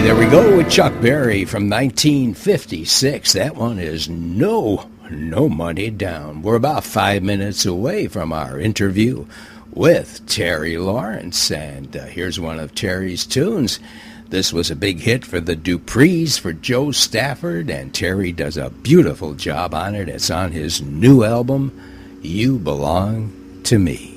There we go with Chuck Berry from 1956. That one is No Money Down. We're about 5 minutes away from our interview with Terry Lawrence, and here's one of Terry's tunes. This was a big hit for the Duprees, for Joe Stafford, and Terry does a beautiful job on it. It's on his new album, You Belong to Me.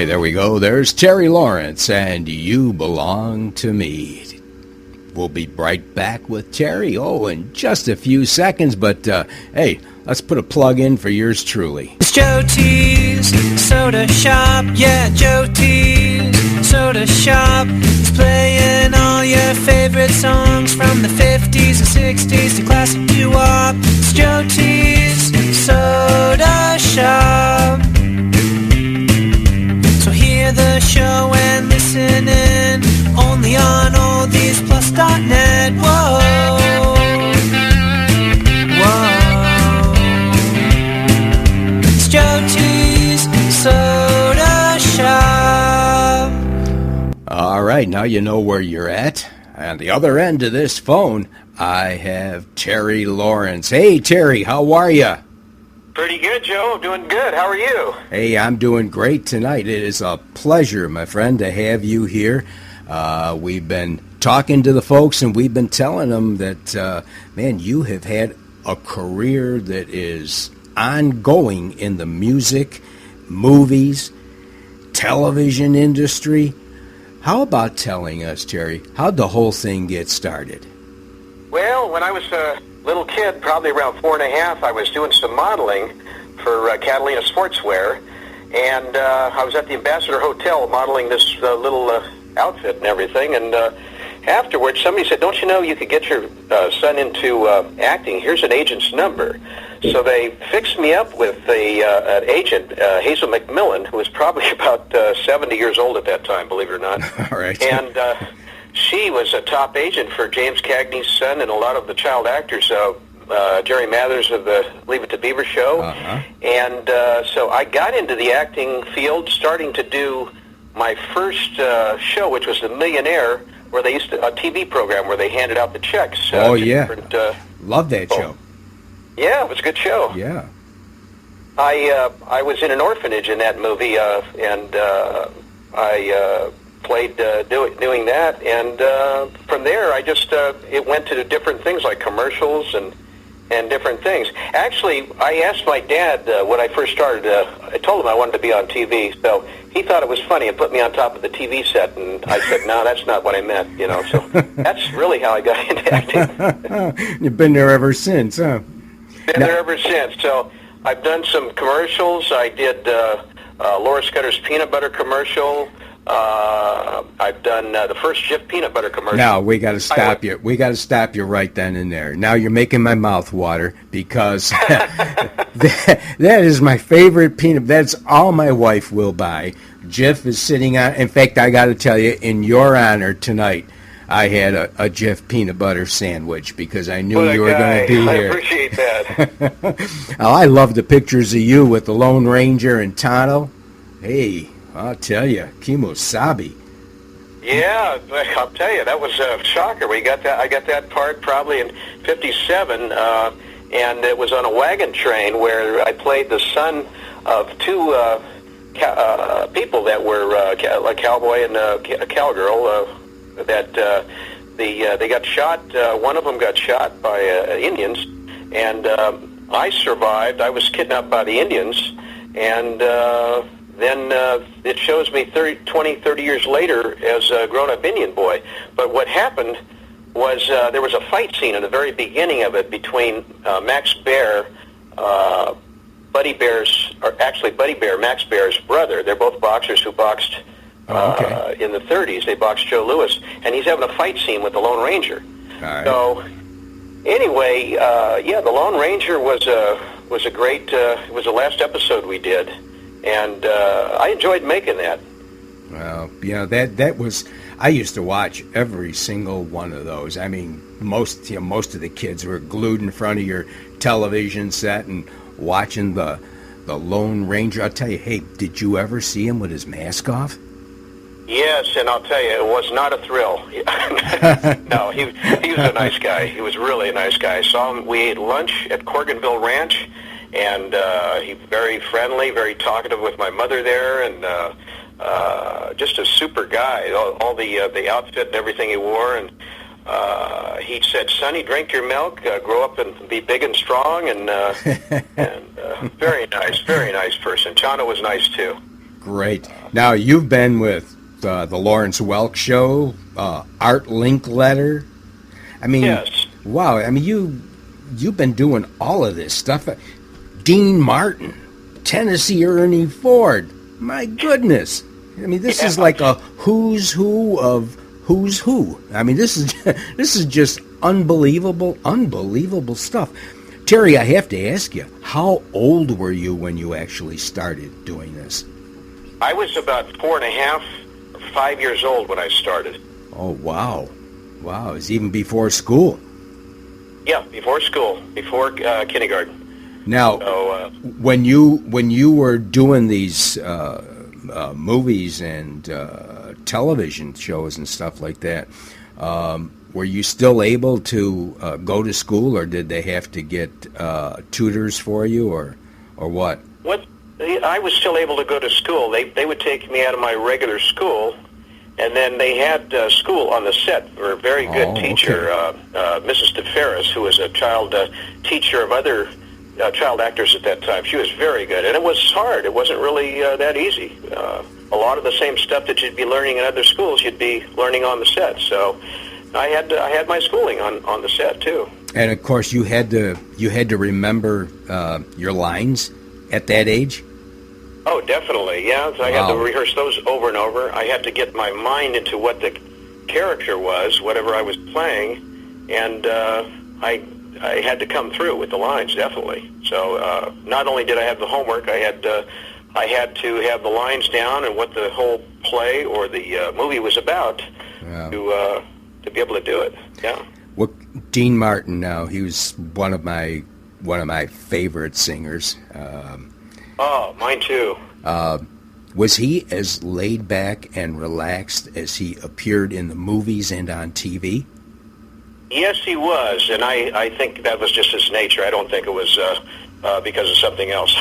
There we go. There's Terry Lawrence and You Belong to Me. We'll be right back with Terry, in just a few seconds. But, hey, let's put a plug in for yours truly. It's Joe T's Soda Shop. Yeah, Joe T's Soda Shop. It's playing all your favorite songs from the 50s and 60s to classic doo-wop. It's Joe T's Soda Shop. So hear the show and listen in, only on oldiesplus.net. Whoa, whoa. It's Joe T's Soda Shop. All right, now you know where you're at. On the other end of this phone, I have Terry Lawrence. Hey, Terry, how are you? Pretty good, Joe. I'm doing good. How are you? Hey, I'm doing great tonight. It is a pleasure, my friend, to have you here. We've been talking to the folks, and we've been telling them that, man, you have had a career that is ongoing in the music, movies, television industry. How about telling us, Terry, how'd the whole thing get started? Well, when I was a little kid, probably around 4 and a half, I was doing some modeling for Catalina Sportswear, and I was at the Ambassador Hotel modeling this little outfit and everything, and afterwards somebody said, don't you know you could get your son into acting? Here's an agent's number. So they fixed me up with an agent, Hazel McMillan, who was probably about 70 years old at that time, believe it or not. All right. And she was a top agent for James Cagney's son and a lot of the child actors. Jerry Mathers of the Leave It to Beaver show. And so I got into the acting field, starting to do my first show, which was The Millionaire, where they used to, a TV program where they handed out the checks. Love that show. Yeah, it was a good show. Yeah. I was in an orphanage in that movie, and I played doing that, and from there I just it went to different things like commercials and different things. Actually, I asked my dad when I first started. I told him I wanted to be on TV, so he thought it was funny and put me on top of the TV set, and I said, "No, that's not what I meant." You know, so that's really how I got into acting. You've been there ever since, huh? Been there ever since. So I've done some commercials. I did Laura Scudder's peanut butter commercial. I've done the first Jif peanut butter commercial. Now, we got to stop you. We got to stop you right then and there. Now you're making my mouth water because that is my favorite peanut. That's all my wife will buy. Jif is sitting on. In fact, I got to tell you, in your honor tonight, I had a Jif peanut butter sandwich because I knew you were going to be here. I appreciate that. I love the pictures of you with the Lone Ranger and Tonto. Hey, I'll tell you, Kimosabi. Yeah, I'll tell you, that was a shocker. I got that part probably in '57, and it was on a wagon train where I played the son of two people that were a cowboy and a cowgirl. They got shot. One of them got shot by Indians, and I survived. I was kidnapped by the Indians, and then it shows me 30 years later as a grown-up Indian boy. But what happened was there was a fight scene in the very beginning of it between Max Baer, Buddy Baer, Max Baer's brother. They're both boxers who boxed in the 30s. They boxed Joe Louis, and he's having a fight scene with the Lone Ranger. All right. So anyway, the Lone Ranger was a great. It was the last episode we did. And I enjoyed making that. Well, that was. I used to watch every single one of those. I mean, most of the kids were glued in front of your television set and watching the Lone Ranger. I'll tell you, hey, did you ever see him with his mask off? Yes, and I'll tell you, it was not a thrill. No, he was a nice guy. He was really a nice guy. I saw him. We ate lunch at Corganville Ranch. And he's very friendly, very talkative with my mother there, and just a super guy. All the outfit and everything he wore, and he said, "Sonny, drink your milk, grow up and be big and strong." And very nice person. Chana was nice too. Great. Now you've been with the Lawrence Welk Show, Art Linkletter. I mean, yes. Wow. I mean, you've been doing all of this stuff. Dean Martin, Tennessee Ernie Ford. My goodness. I mean, this is like a who's who of who's who. I mean, this is just unbelievable stuff. Terry, I have to ask you, how old were you when you actually started doing this? I was about 4.5 or 5 years old when I started. Oh, wow. Wow, it was even before school. Yeah, before school, before kindergarten. Now, when you were doing these movies and television shows and stuff like that, were you still able to go to school, or did they have to get tutors for you, or what? I was still able to go to school. They would take me out of my regular school, and then they had school on the set for a very good teacher, Mrs. DeFerris, who was a child teacher of other child actors at that time. She was very good, and it was hard. It wasn't really that easy. A lot of the same stuff that you'd be learning in other schools, you'd be learning on the set. So I had my schooling on the set too. And of course, you had to remember your lines at that age. Oh, definitely, yeah. So I had to rehearse those over and over. I had to get my mind into what the character was, whatever I was playing, and I had to come through with the lines, definitely. So not only did I have the homework, I had to have the lines down and what the whole play or the movie was about to be able to do it. Yeah. Well, Dean Martin, now he was one of my favorite singers. Oh, mine too. Was he as laid back and relaxed as he appeared in the movies and on TV? Yes, he was, and I think that was just his nature. I don't think it was because of something else.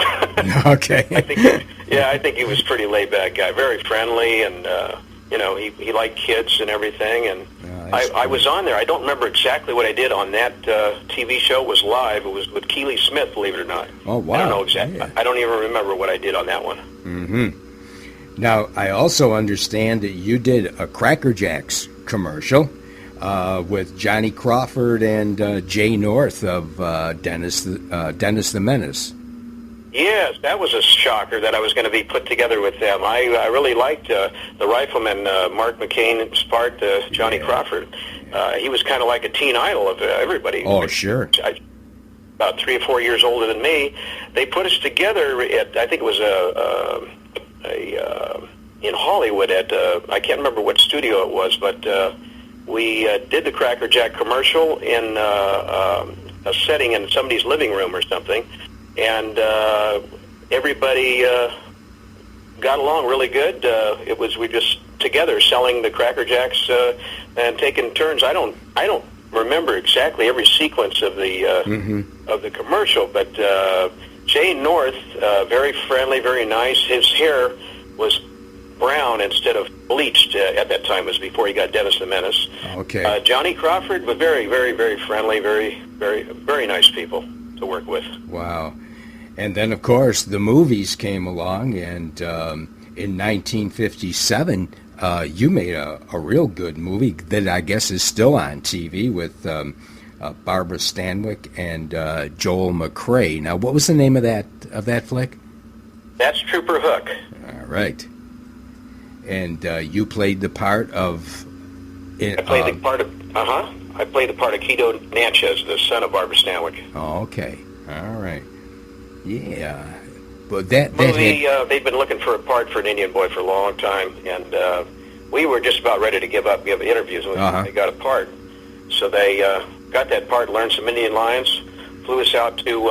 Okay. I think he was a pretty laid-back guy, very friendly, and he liked kids and everything. And I was on there. I don't remember exactly what I did on that TV show. It was live. It was with Keely Smith, believe it or not. Oh, wow. I don't know exactly. Yeah. I don't even remember what I did on that one. Mm-hmm. Now, I also understand that you did a Cracker Jacks commercial with Johnny Crawford and Jay North of Dennis the Menace. Yes, that was a shocker that I was going to be put together with them. I really liked the rifleman, Mark McCain's part, Johnny Crawford. He was kind of like a teen idol of everybody. Oh, sure. About 3 or 4 years older than me. They put us together at, I think it was in Hollywood at, I can't remember what studio it was, but we did the Cracker Jack commercial in a setting in somebody's living room or something. And everybody got along really good. We just together selling the Cracker Jacks and taking turns. I don't remember exactly every sequence of the commercial, but Jay North, very friendly, very nice. His hair was brown instead of bleached at that time. It was before he got Dennis the Menace. Okay. Johnny Crawford was very, very, very friendly, very, very, very nice people to work with. Wow. And then, of course, the movies came along, and in 1957, you made a real good movie that I guess is still on TV with Barbara Stanwyck and Joel McCrea. Now, what was the name of that flick? That's Trooper Hook. All right. And you played the part of... I played the part of Keto Natchez, the son of Barbara Stanwyck. Oh, okay. All right. Yeah, but that movie, they'd been looking for a part for an Indian boy for a long time, and we were just about ready to give interviews when they got a part. So they got that part, learned some Indian lines, flew us out to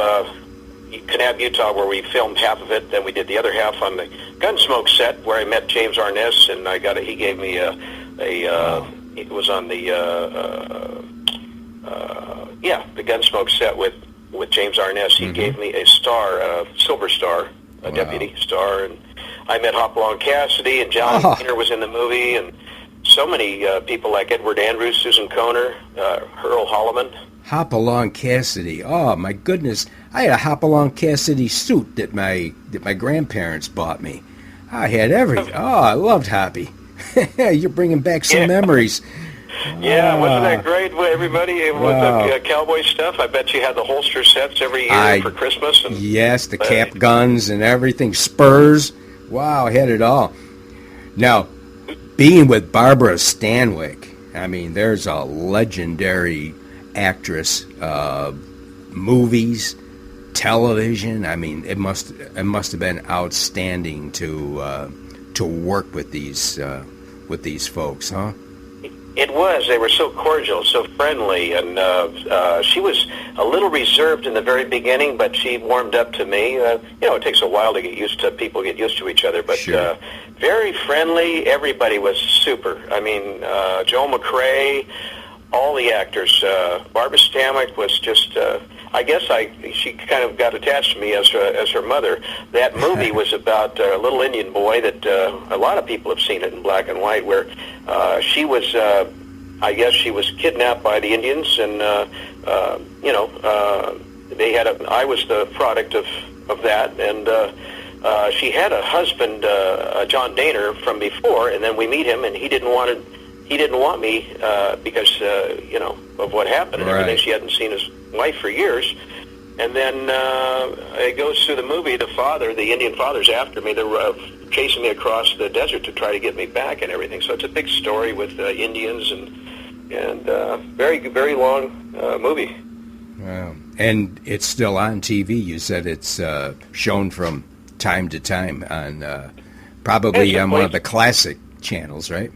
Kanab, Utah, where we filmed half of it. Then we did the other half on the Gunsmoke set, where I met James Arness, and he gave me it was on the Gunsmoke set with James Arness. He gave me a star, a Silver Star, a deputy star, and I met Hopalong Cassidy, and John Gaynor was in the movie, and so many people like Edward Andrews, Susan Kohner, Earl Holliman. Hopalong Cassidy. Oh, my goodness. I had a Hopalong Cassidy suit that my grandparents bought me. I had everything. Oh, I loved Hoppy. You're bringing back some memories. Yeah, wasn't that great, everybody, with the cowboy stuff? I bet you had the holster sets every year for Christmas. And, yes, the cap guns and everything, spurs. Wow, I had it all. Now, being with Barbara Stanwyck, I mean, there's a legendary actress, movies, television. I mean, it must have been outstanding to work with these folks, huh? It was. They were so cordial, so friendly, and she was a little reserved in the very beginning, but she warmed up to me. It takes a while to get used to each other, but sure. Very friendly. Everybody was super. I mean, Joel McCrea, all the actors. Barbara Stanwyck was just. I guess she kind of got attached to me as her mother. That movie was about a little Indian boy that a lot of people have seen it in black and white, where she was, I guess she was kidnapped by the Indians, and they had I was the product of that, and she had a husband, John Daner, from before, and then we meet him, and he didn't want me because of what happened and everything. She hadn't seen his wife for years, and then it goes through the movie. The Indian father's after me. They're chasing me across the desert to try to get me back and everything. So it's a big story with Indians and very, very long movie. And it's still on TV. You said it's shown from time to time on probably on one of the classic channels, right?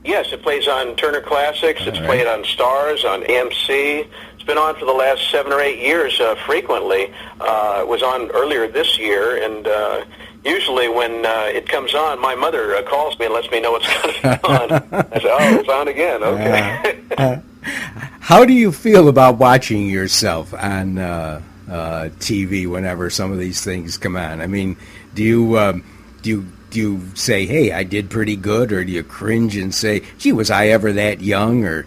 Yes, it plays on Turner Classics. It's played on Stars, on AMC. It's been on for the last 7 or 8 years frequently. It was on earlier this year, and usually when it comes on, my mother calls me and lets me know it's going to be on. I say, oh, it's on again. Okay. How do you feel about watching yourself on TV whenever some of these things come on? I mean, do you say, hey, I did pretty good, or do you cringe and say, gee, was I ever that young? Or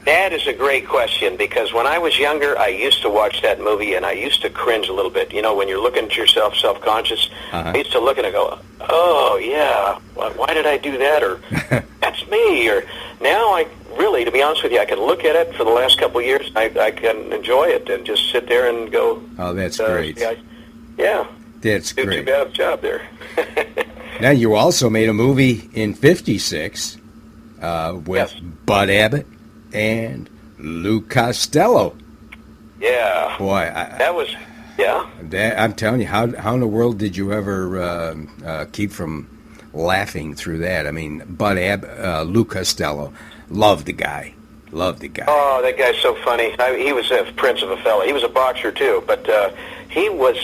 That is a great question, because when I was younger, I used to watch that movie, and I used to cringe a little bit. You know, when you're looking at yourself self-conscious, I used to look and I go, oh, yeah, why did I do that? Or that's me. Or now I really, to be honest with you, I can look at it for the last couple of years. I can enjoy it and just sit there and go, oh, that's great. Yeah. That's great. Too bad of a job there. Now, you also made a movie in '56 with Bud Abbott and Lou Costello. Yeah. Boy, that was, yeah. I'm telling you, how in the world did you ever keep from laughing through that? I mean, Bud Abbott, Lou Costello, loved the guy. Loved the guy. Oh, that guy's so funny. He was a prince of a fella. He was a boxer, too, but he was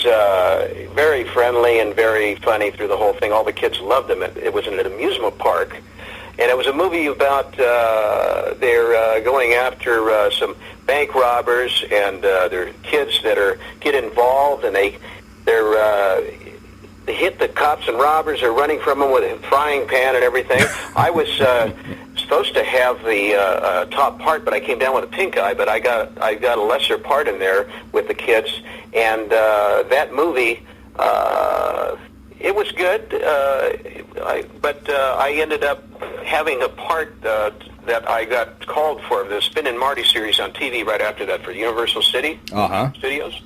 very friendly and very funny through the whole thing. All the kids loved him. It was in an amusement park, and it was a movie about they're going after some bank robbers, and there are kids that get involved, and they hit the cops and robbers. Are running from them with a frying pan and everything. I was supposed to have the top part, but I came down with a pink eye. But I got a lesser part in there with the kids, and that movie, it was good. But I ended up having a part that I got called for the Spin and Marty series on TV right after that for Universal City Studios.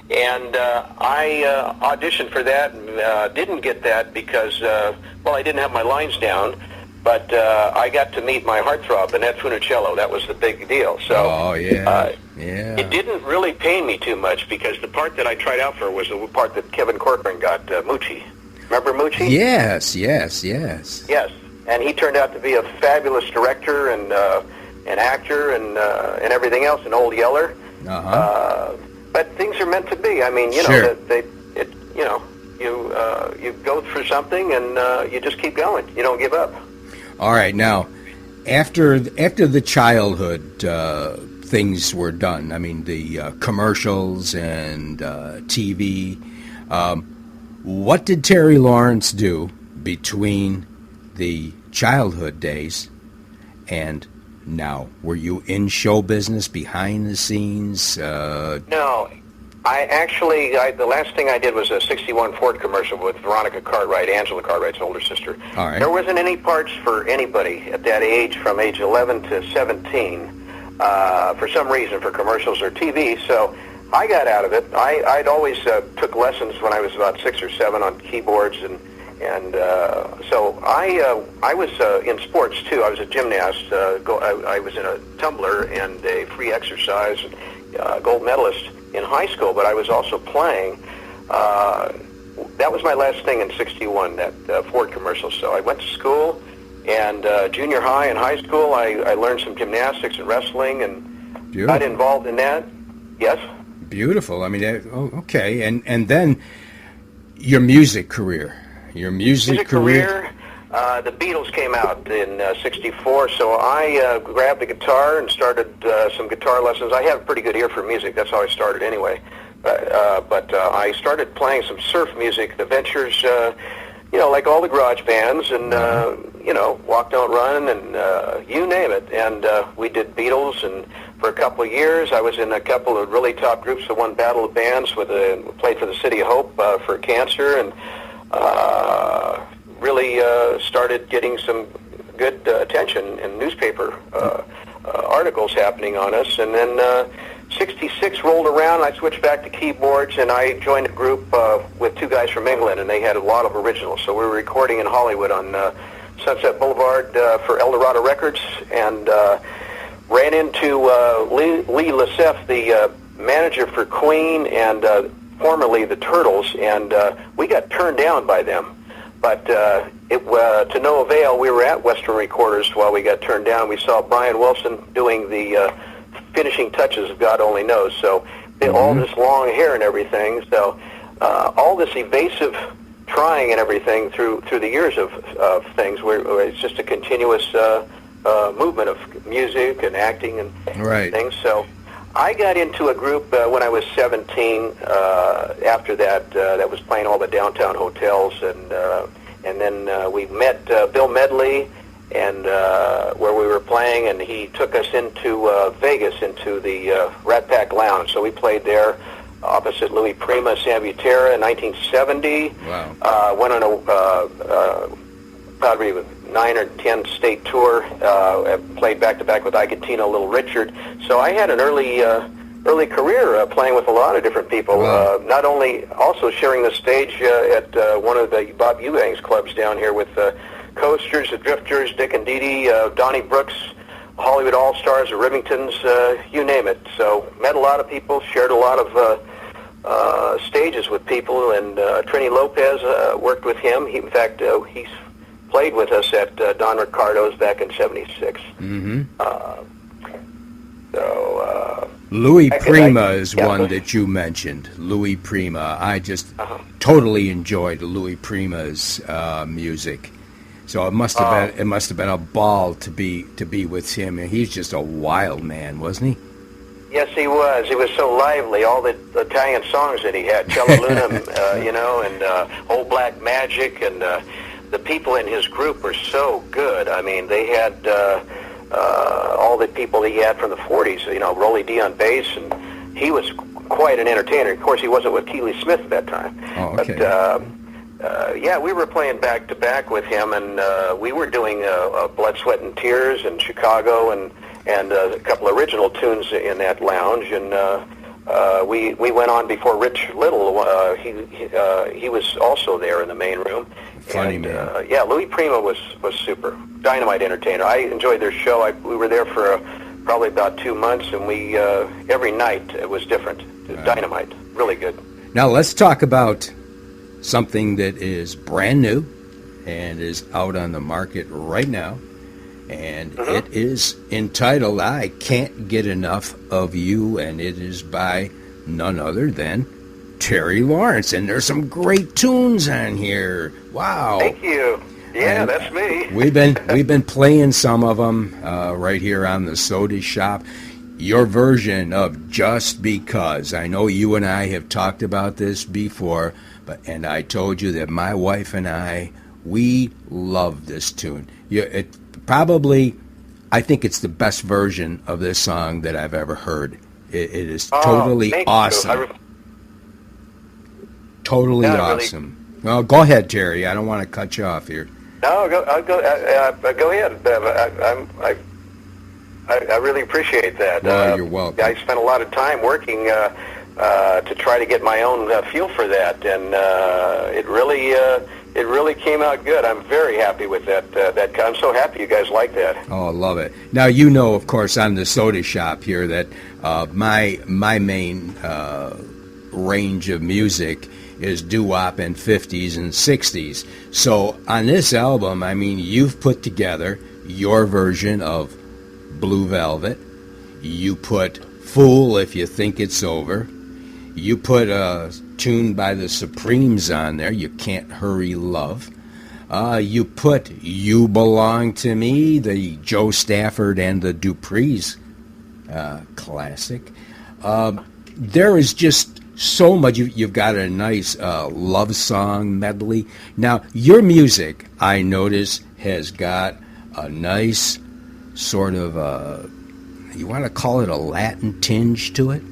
And I auditioned for that and didn't get that because, I didn't have my lines down. But I got to meet my heartthrob, Annette Funicello. That was the big deal. So, it didn't really pay me too much because the part that I tried out for was the part that Kevin Corcoran got, Moochie. Remember Moochie? Yes. Yes, and he turned out to be a fabulous director and an actor and everything else, an old yeller. But things are meant to be. I mean, you know, you go through something and you just keep going. You don't give up. All right, now, after the childhood things were done, I mean, the commercials and TV, what did Terry Lawrence do between the childhood days and now? Were you in show business, behind the scenes? No. The last thing I did was a 61 Ford commercial with Veronica Cartwright, Angela Cartwright's older sister. All right. There wasn't any parts for anybody at that age, from age 11 to 17, for some reason, for commercials or TV, so I got out of it. I'd always took lessons when I was about 6 or 7 on keyboards, and so I was in sports, too. I was a gymnast. I was in a tumbler and a free exercise, gold medalist in high school, but I was also playing. That was my last thing in '61, that Ford commercial. So I went to school, and junior high and high school, I learned some gymnastics and wrestling, and got involved in that. Yes. Beautiful. I mean, okay, and then your music career. Your music career. The Beatles came out in '64, so I grabbed a guitar and started some guitar lessons. I have a pretty good ear for music. That's how I started anyway. But I started playing some surf music, the Ventures, like all the garage bands, and, Walk Don't Run, and you name it. And we did Beatles, and for a couple of years I was in a couple of really top groups that won Battle of Bands, played for the City of Hope for cancer, and really started getting some good attention in newspaper articles happening on us. And then '66 rolled around, I switched back to keyboards, and I joined a group with 2 guys from England, and they had a lot of originals. So we were recording in Hollywood on Sunset Boulevard for El Dorado Records, and ran into Lee Lasef, the manager for Queen and formerly the Turtles, and we got turned down by them. But to no avail. We were at Western Recorders while we got turned down. We saw Brian Wilson doing the finishing touches of God Only Knows. So all this long hair and everything. So all this evasive trying and everything through the years of things, where it's just a continuous movement of music and acting and things. So I got into a group when I was 17. After that was playing all the downtown hotels, and then we met Bill Medley, and where we were playing, and he took us into Vegas, into the Rat Pack Lounge. So we played there opposite Louis Prima, San Butera in 1970. Wow. Went on a probably 9 or 10 state tour. Played back-to-back with Ike Tina, Little Richard. So I had an early career playing with a lot of different people. Wow. Not only also sharing the stage at one of the Bob Eubanks clubs down here with Coasters, the Drifters, Dick and Dee Dee, Donnie Brooks, Hollywood All-Stars, the Remingtons, you name it. So met a lot of people, shared a lot of stages with people, and Trini Lopez worked with him. In fact, he's played with us at Don Ricardo's back in '76. Mm-hmm. Louis Prima is one that you mentioned. Louis Prima. I just totally enjoyed Louis Prima's music. So it must have been a ball to be with him. And he's just a wild man, wasn't he? Yes, he was. He was so lively. All the Italian songs that he had, Cella Luna, and Old Black Magic, and the people in his group were so good. I mean, they had all the people he had from the 40s, Rolly D on bass, and he was quite an entertainer. Of course, he wasn't with Keely Smith at that time. Oh, okay. But, yeah, we were playing back-to-back with him, and we were doing Blood, Sweat, and Tears in Chicago, and a couple of original tunes in that lounge, and we went on before Rich Little. He was also there in the main room. Funny man. Yeah, Louis Prima was super. Dynamite entertainer. I enjoyed their show. We were there for probably about 2 months, and we every night it was different. Dynamite. Really good. Now let's talk about something that is brand new and is out on the market right now. And it is entitled I Can't Get Enough of You, and it is by none other than Terry Lawrence. And there's some great tunes on here. Wow. Thank you. Yeah, and that's me. We've been playing some of them right here on the Soda Shop. Your version of Just Because. I know you and I have talked about this before, and I told you that my wife and I, we love this tune. I think it's the best version of this song that I've ever heard. It is totally awesome. Totally awesome. Really... Well, go ahead, Terry. I don't want to cut you off here. No, go ahead. I really appreciate that. You're welcome. I spent a lot of time working to try to get my own feel for that, and it really came out good. I'm very happy with that. I'm so happy you guys like that. Oh, I love it. Now, you know, of course, on the Soda Shop here that my main range of music is doo-wop and 50s and 60s. So on this album, I mean, you've put together your version of Blue Velvet. You put Fool If You Think It's Over. You put a tune by the Supremes on there, You Can't Hurry Love. You put You Belong to Me, the Joe Stafford and the Duprees classic. There is just so much. You've got a nice love song medley. Now, your music, I notice, has got a nice sort of, you want to call it a Latin tinge to it?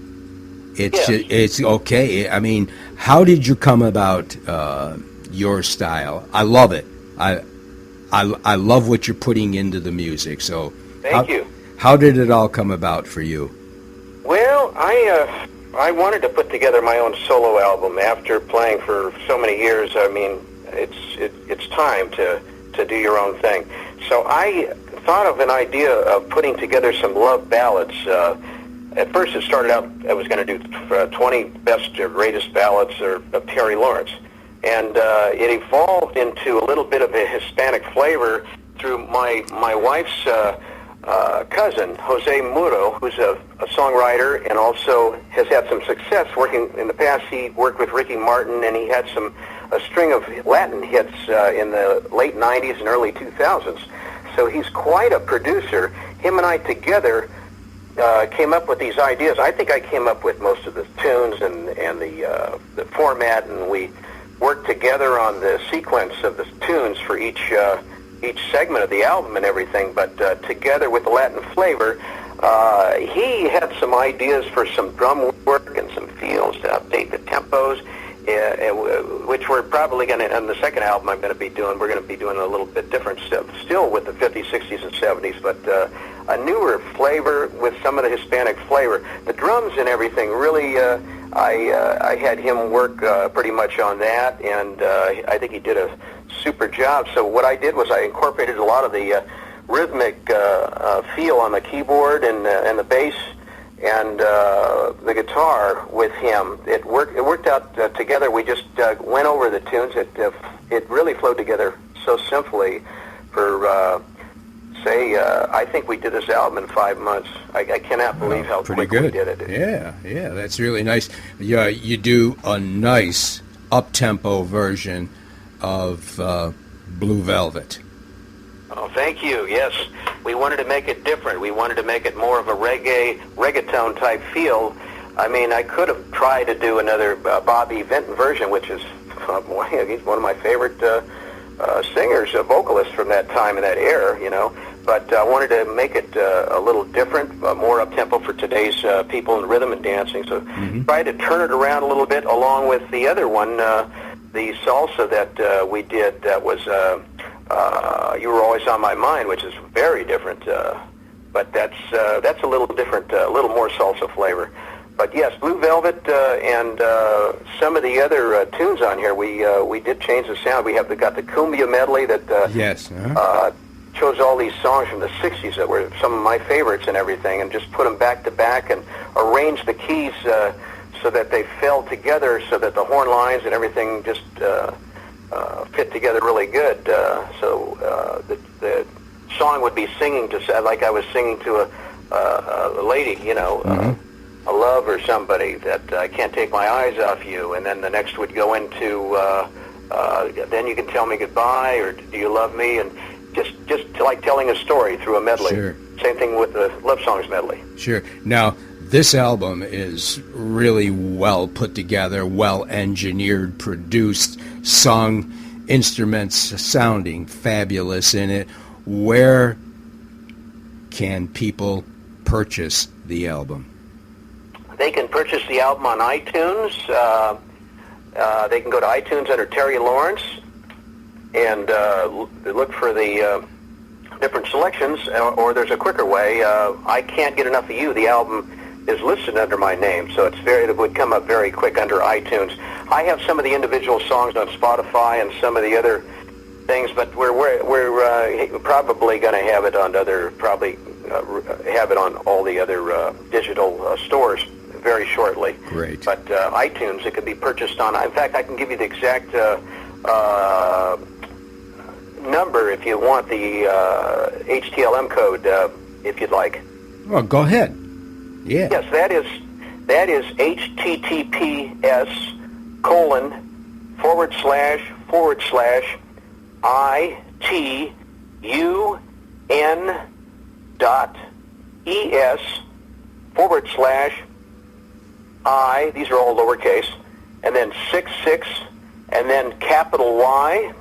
It's okay. I mean, how did you come about your style? I love it. I love what you're putting into the music. So, thank you. How did it all come about for you? Well, I wanted to put together my own solo album after playing for so many years. I mean, it's time to do your own thing. So I thought of an idea of putting together some love ballads. At first it started out, I was going to do 20 best or greatest ballads of Terry Lawrence. And it evolved into a little bit of a Hispanic flavor through my wife's cousin, Jose Muro, who's a songwriter and also has had some success working. In the past, he worked with Ricky Martin, and he had a string of Latin hits in the late 90s and early 2000s. So he's quite a producer. Him and I together came up with these ideas. I think I came up with most of the tunes and the format, and we worked together on the sequence of the tunes for each segment of the album and everything, but together with the Latin flavor, he had some ideas for some drum work and some feels to update the tempos, which we're probably going to, on the second album we're going to be doing a little bit different stuff, still with the 50s, 60s, and 70s, but a newer flavor with some of the Hispanic flavor. The drums and everything, really, I had him work pretty much on that, and I think he did a super job. So what I did was I incorporated a lot of the rhythmic feel on the keyboard and the bass and the guitar with him. It worked out together. We just went over the tunes. It really flowed together so simply. For I think we did this album in 5 months. I cannot believe how quickly we did it. Yeah, that's really nice. Yeah, you do a nice up-tempo version of Blue Velvet. Oh, thank you. Yes, we wanted to make it different. We wanted to make it more of a reggaeton type feel. I mean, I could have tried to do another Bobby Vinton version, which is he's one of my favorite singers, vocalists from that time and that era, you know. But I wanted to make it a little different, more up-tempo for today's people in rhythm and dancing. So tried to turn it around a little bit along with the other one, the salsa that we did that was You Were Always on My Mind, which is very different. But that's a little different, a little more salsa flavor. But yes, Blue Velvet and some of the other tunes on here, we did change the sound. We got the cumbia medley that chose all these songs from the 60s that were some of my favorites and everything, and just put them back to back and arranged the keys so that they fell together, so that the horn lines and everything just fit together really good. So the song would be singing like I was singing to a lady, you know, a love or somebody that I can't take my eyes off you, and then the next would go into then you can tell me goodbye, or do you love me, and just like telling a story through a medley. Sure. Same thing with the love songs medley. Sure. Now, this album is really well put together, well engineered, produced, sung, instruments sounding fabulous in it. Where can people purchase the album? They can purchase the album on iTunes. They can go to iTunes under Terry Lawrence and look for the different selections, or there's a quicker way. I Can't Get Enough of You, the album is listed under my name, so it would come up very quick under iTunes. I have some of the individual songs on Spotify and some of the other things, but we're probably going to have it on have it on all the other digital stores very shortly. Great. But iTunes, it can be purchased on. In fact, I can give you the exact number if you want the HTLM code, if you'd like. Well, go ahead. Yeah. Yes, that is https://itun.es/I, these are all lowercase, and then 66, and then capital Y,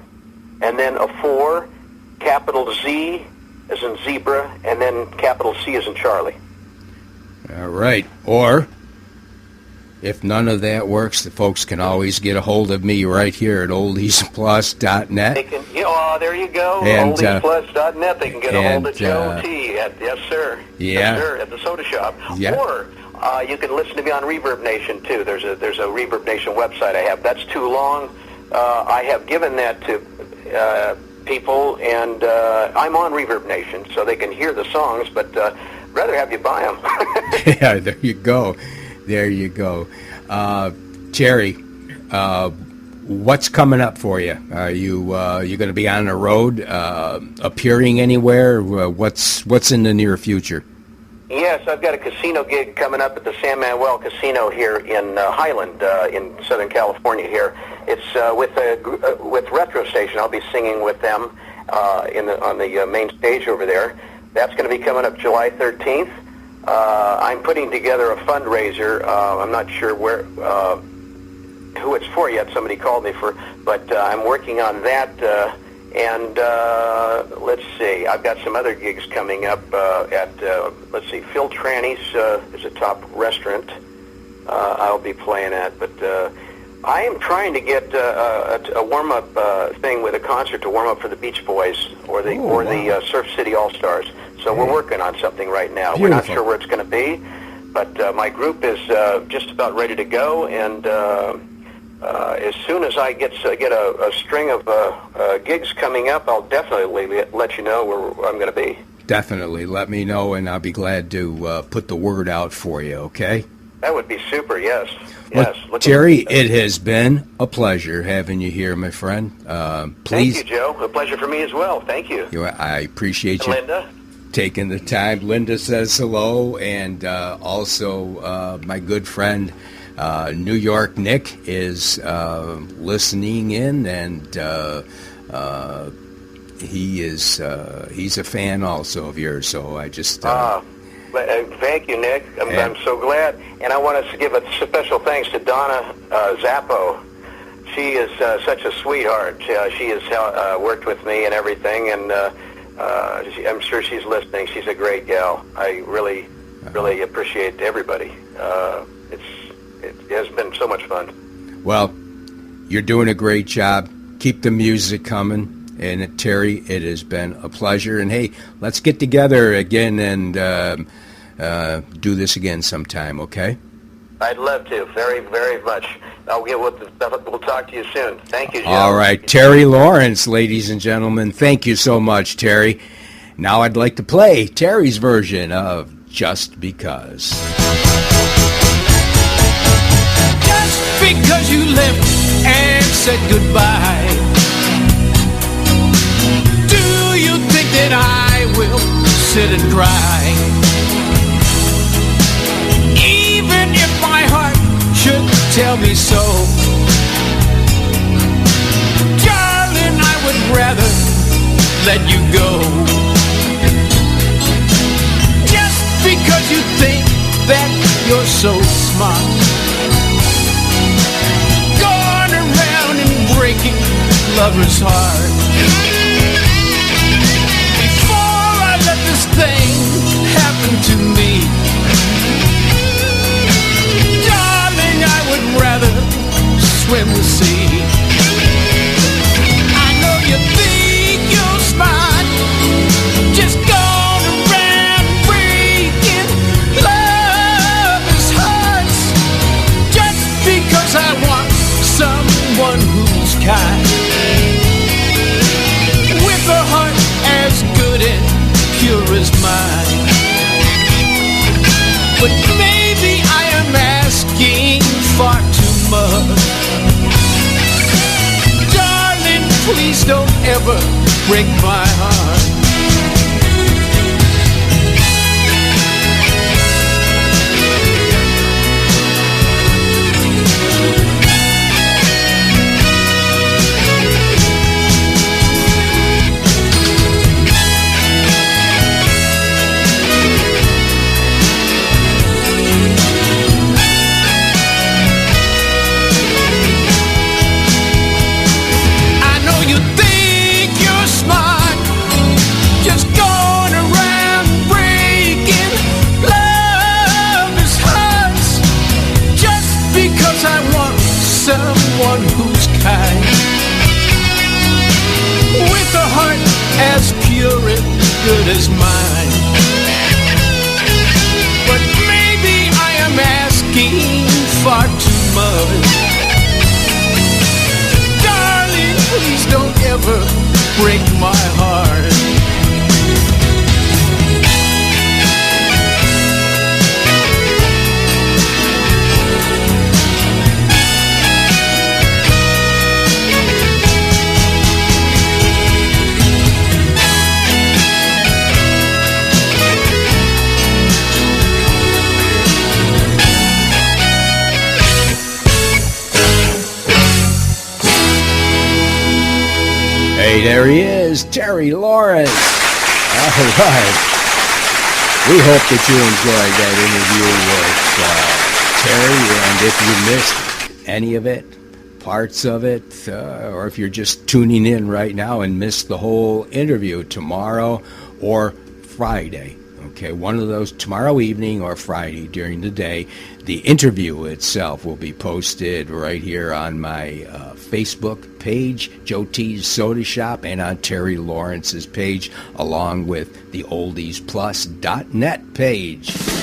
and then a 4, capital Z as in zebra, and then capital C as in Charlie. All right. Or, if none of that works, the folks can always get a hold of me right here at oldiesplus.net. They can, there you go, and, oldiesplus.net. They can get a hold of Joe T. Yes, sir. Yeah. Yes, sir, at the soda shop. Yeah. Or you can listen to me on Reverb Nation, too. There's a Reverb Nation website I have. That's too long. I have given that to people, and I'm on Reverb Nation, so they can hear the songs, but rather have you buy them. Yeah, there you go. There you go. Terry, what's coming up for you? Are you going to be on the road, appearing anywhere? What's in the near future? Yes, I've got a casino gig coming up at the San Manuel Casino here in Highland, in Southern California. Here, it's with Retro Station. I'll be singing with them on the main stage over there. That's going to be coming up July 13th. I'm putting together a fundraiser. I'm not sure who it's for yet. Somebody called me but I'm working on that. And let's see, I've got some other gigs coming up at Phil Tranny's is a top restaurant I'll be playing at. But I am trying to get a warm-up thing with a concert to warm up for the Beach Boys or the Surf City All-Stars. So we're working on something right now. Beautiful. We're not sure where it's going to be, but my group is just about ready to go, and as soon as I get a string of gigs coming up, I'll definitely let you know where I'm going to be. Definitely. Let me know, and I'll be glad to put the word out for you, okay? That would be super, yes. Well, Yes. Terry, it has been a pleasure having you here, my friend. Please. Thank you, Joe. A pleasure for me as well. Thank you. I appreciate And you Linda? taking the time. Linda says hello, and also my good friend New York Nick is listening in, and he's a fan also of yours. So I just Thank you, Nick. I'm so glad. And I want to give a special thanks to Donna Zappo. She is such a sweetheart. She has worked with me and everything, and I'm sure she's listening. She's a great gal. I really appreciate everybody. It has been so much fun. Well, you're doing a great job. Keep the music coming. And Terry, it has been a pleasure. And hey, let's get together again and do this again sometime, okay? I'd love to, very, very much. We'll talk to you soon. Thank you, Joe. All right, Terry Lawrence, ladies and gentlemen. Thank you so much, Terry. Now I'd like to play Terry's version of Just Because. Just because you left and said goodbye, do you think that I will sit and cry? Even if my heart should tell me so, darling, I would rather let you go. Just because you think that you're so smart, going around and breaking lovers' heart. Before I let this thing happen to me, darling, I would rather swim the sea. I know you think you're smart, just going around breaking lovers' hearts. Just because I want someone who's kind, with a heart as good and pure as mine. But maybe I am asking far too much. Darling, please don't ever break my heart. Someone who's kind, with a heart as pure and good as mine. But maybe I am asking far too much. Darling, please don't ever break Hey, there he is, Terry Lawrence. All right. We hope that you enjoyed that interview with Terry, and if you missed any of it, parts of it, or if you're just tuning in right now and missed the whole interview, tomorrow or Friday, okay, one of those, tomorrow evening or Friday during the day, the interview itself will be posted right here on my Facebook page, Joe T's Soda Shop, and on Terry Lawrence's page, along with the oldiesplus.net page.